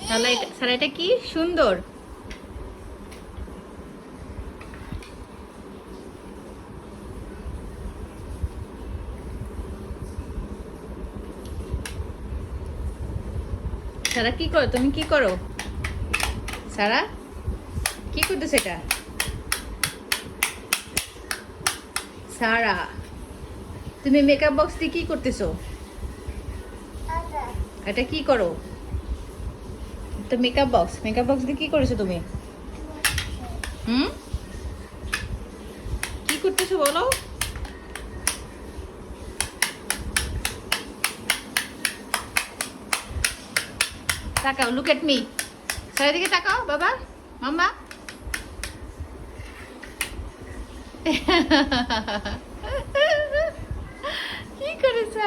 তাহলে শাড়িটা কি সুন্দর। সারা কি করো, তুমি কি করো সারা? কি করতেছে এটা সারা? তুমি মেকআপ বক্স দিয়ে কি করতেছো? এটা কি করো? তো মেকআপ বক্স দিয়ে কি করেছো তুমি? হুম, কি করতেছো বলো? তাকাও, লুক এট মি। চারিদিকে তাকাও বাবা, মাম্মা। কি করেছে?